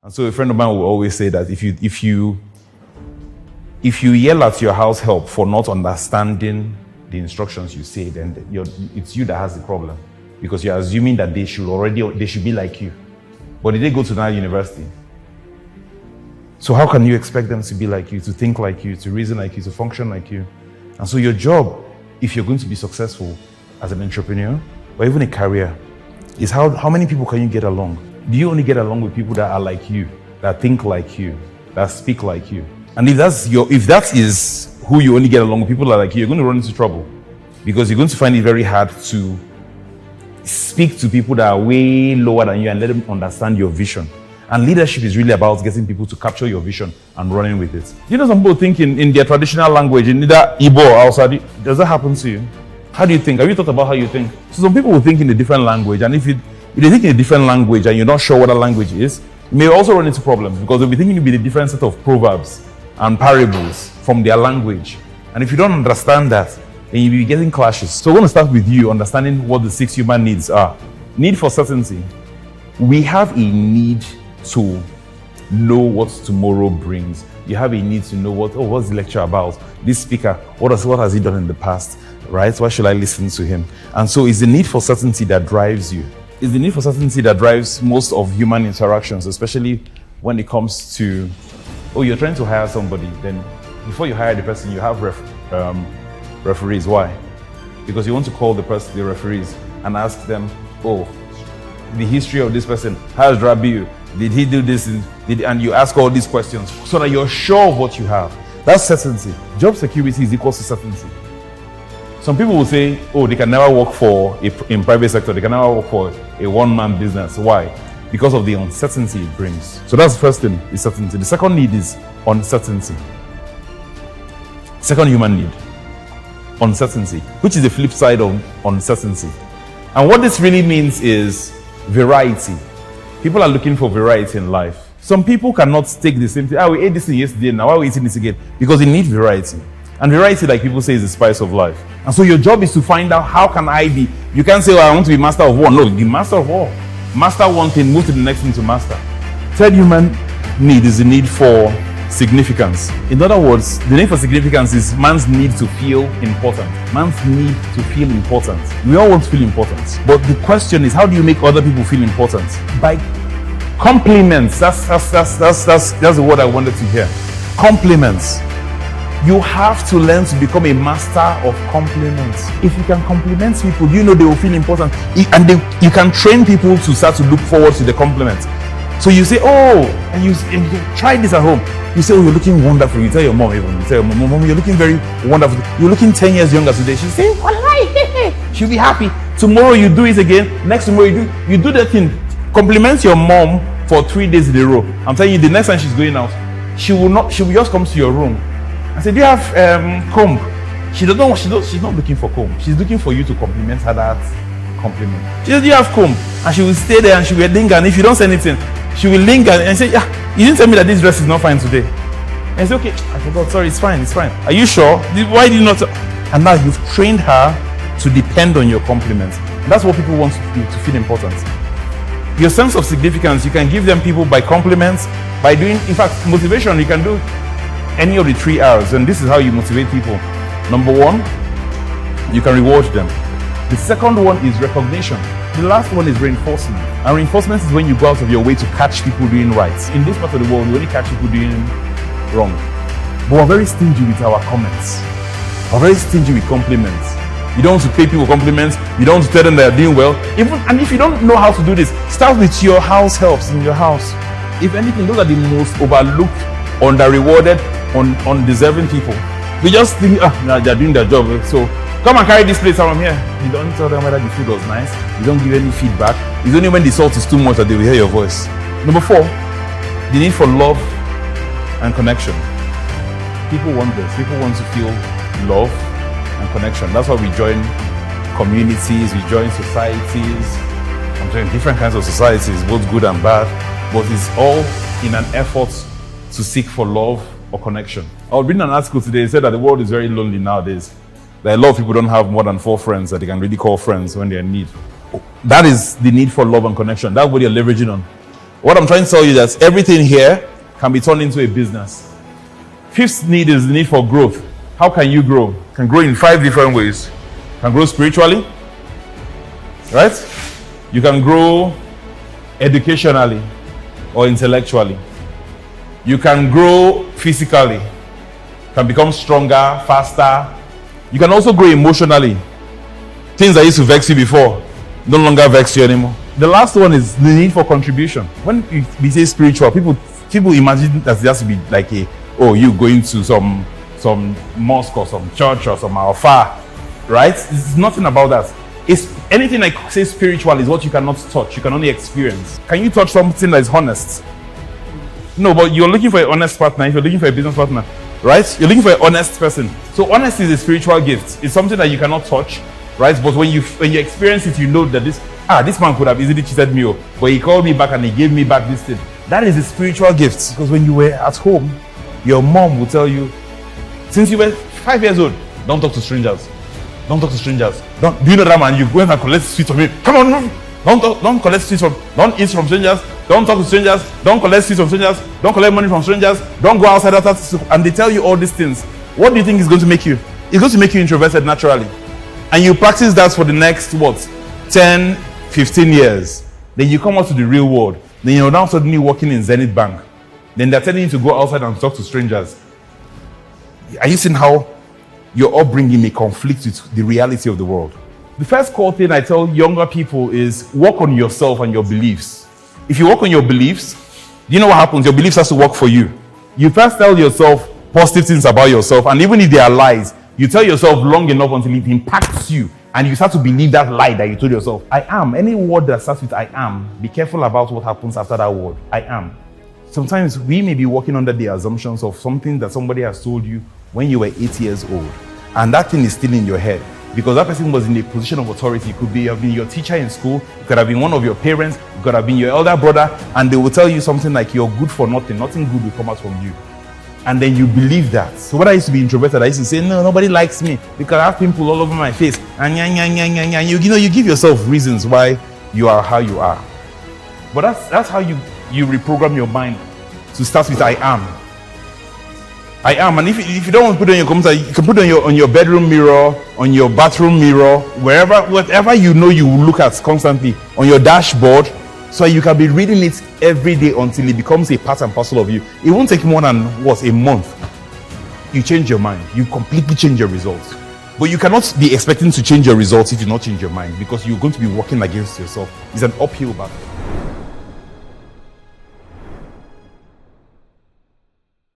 And so a friend of mine will always say that if you yell at your house help for not understanding the instructions you say, then it's you that has the problem, because you're assuming that they should be like you. But did they go to that university? So how can you expect them to be like you, to think like you, to reason like you, to function like you? And so your job, if you're going to be successful as an entrepreneur or even a career, is how many people can you get along? Do you only get along with people that are like you, that think like you, that speak like you? And if that is who you only get along with, people that are like you, you're going to run into trouble, because you're going to find it very hard to speak to people that are way lower than you and let them understand your vision. And leadership is really about getting people to capture your vision and running with it. You know, some people think in their traditional language, in either Igbo or Hausa. Does that happen to you? How do you think? Have you thought about how you think? So some people will think in a different language, and if they think in a different language and you're not sure what that language is, you may also run into problems, because they'll be thinking you'll be a different set of proverbs and parables from their language. And if you don't understand that, then you'll be getting clashes. So we're going to start with you understanding what the 6 human needs are. Need for certainty. We have a need to know what tomorrow brings. You have a need to know what's the lecture about? This speaker, what has he done in the past? Right? Why should I listen to him? And so it's the need for certainty that drives you. It's the need for certainty that drives most of human interactions, especially when it comes to, you're trying to hire somebody. Then before you hire the person, you have referees. Why? Because you want to call the referees and ask them, the history of this person. How does Rabbi you? Did he do this? And you ask all these questions so that you're sure of what you have. That's certainty. Job security is equal to certainty. Some people will say, they can never work in private sector. They can never work for a one-man business. Why? Because of the uncertainty it brings. So that's the first thing, is certainty. The second need is uncertainty. Second human need, uncertainty, which is the flip side of uncertainty. And what this really means is variety. People are looking for variety in life. Some people cannot take the same thing. We ate this thing yesterday, now why are we eating this again? Because they need variety. And variety, like people say, is the spice of life. And so your job is to find out, how can I be? You can't say, I want to be master of one. No, be master of all. Master one thing, move to the next thing to master. Third human need is the need for significance. In other words, the need for significance is man's need to feel important. Man's need to feel important. We all want to feel important. But the question is, how do you make other people feel important? By compliments. That's the word I wanted to hear. Compliments. You have to learn to become a master of compliments. If you can compliment people, they will feel important. And you can train people to start to look forward to the compliments. So you say, and you try this at home. You say, you're looking wonderful. You tell your mom even. You tell your mom, you're looking very wonderful. You're looking 10 years younger today. She'll say, she'll be happy. Tomorrow you do it again. Next tomorrow you do that thing. Compliment your mom for 3 days in a row. I'm telling you, the next time she's going out, she will just come to your room and say, do you have comb? She's not looking for comb. She's looking for you to compliment her that compliment. She says, do you have comb? And she will stay there and she will linger. And if you don't say anything, she will linger and say, you didn't tell me that this dress is not fine today. And say, okay, I forgot, sorry, it's fine. Are you sure? Why did you not? And now you've trained her to depend on your compliments. That's what people want to feel important. Your sense of significance, you can give them people by compliments, by doing, in fact, motivation, you can do any of the 3 R's, and this is how you motivate people. Number 1, you can reward them. The second one is recognition. The last one is reinforcement. And reinforcement is when you go out of your way to catch people doing right. In this part of the world, we only catch people doing wrong. But we're very stingy with our comments. We're very stingy with compliments. You don't want to pay people compliments. You don't want to tell them they're doing well. And if you don't know how to do this, start with your house helps in your house. If anything, those are the most overlooked, under-rewarded, undeserving people. We just think, they're doing their job. So come and carry this plate from here. You don't tell them whether the food was nice. You don't give any feedback. It's only when the salt is too much that they will hear your voice. Number 4, the need for love and connection. People want this. People want to feel love and connection. That's why we join communities, we join societies. I'm joining different kinds of societies, both good and bad. But it's all in an effort to seek for love or connection. I was reading an article today. It said that the world is very lonely nowadays. That a lot of people don't have more than 4 friends that they can really call friends when they're in need. That is the need for love and connection. That's what you're leveraging on. What I'm trying to tell you is that everything here can be turned into a business. Fifth need is the need for growth. How can you grow? You can grow in 5 different ways. You can grow spiritually, right? You can grow educationally or intellectually. You can grow physically. You can become stronger, faster. You can also grow emotionally. Things that used to vex you before no longer vex you anymore. The last one is the need for contribution. When we say spiritual, people imagine that there has to be like you going to some mosque or some church or some alpha, right? It's nothing about that. It's anything I say spiritual is what you cannot touch, you can only experience. Can you touch something that is honest? No, but you're looking for an honest partner. If you're looking for a business partner, right? You're looking for an honest person. So honesty is a spiritual gift. It's something that you cannot touch, right? But when you experience it, you know that this man could have easily cheated me, but he called me back and he gave me back this thing. That is a spiritual gift. Because when you were at home, your mom will tell you, since you were 5 years old, don't talk to strangers. Don't talk to strangers. Do you know that man? You go and collect sweets from him. Come on, don't collect sweets from. Don't eat from strangers. Don't talk to strangers. Don't collect sweets from strangers. Don't collect money from strangers. Don't go outside after. And they tell you all these things. What do you think is going to make you? It's going to make you introverted naturally. And you practice that for the next 10, 15 years. Then you come out to the real world. Then you're now suddenly working in Zenith Bank. Then they're telling you to go outside and talk to strangers. Are you seeing how your upbringing may conflict with the reality of the world? The first core thing I tell younger people is work on yourself and your beliefs. If you work on your beliefs, do you know what happens? Your beliefs has to work for you. You first tell yourself positive things about yourself, and even if they are lies, you tell yourself long enough until it impacts you, and you start to believe that lie that you told yourself. I am. Any word that starts with I am, be careful about what happens after that word. I am. Sometimes we may be working under the assumptions of something that somebody has told you when you were 8 years old, and that thing is still in your head because that person was in a position of authority. It could have been your teacher in school, it could have been one of your parents, it could have been your elder brother, and they will tell you something like you're good for nothing good will come out from you, and then you believe that. So when I used to be introverted, I used to say, no, nobody likes me because I have pimples all over my face, and you give yourself reasons why you are how you are. But that's how you reprogram your mind to start with I am. I am. And if you don't want to put it on your computer, you can put it on your bedroom mirror, on your bathroom mirror, whatever you know you will look at constantly, on your dashboard, so you can be reading it every day until it becomes a part and parcel of you. It won't take more than a month. You change your mind. You completely change your results. But you cannot be expecting to change your results if you not change your mind, because you're going to be working against yourself. It's an uphill battle.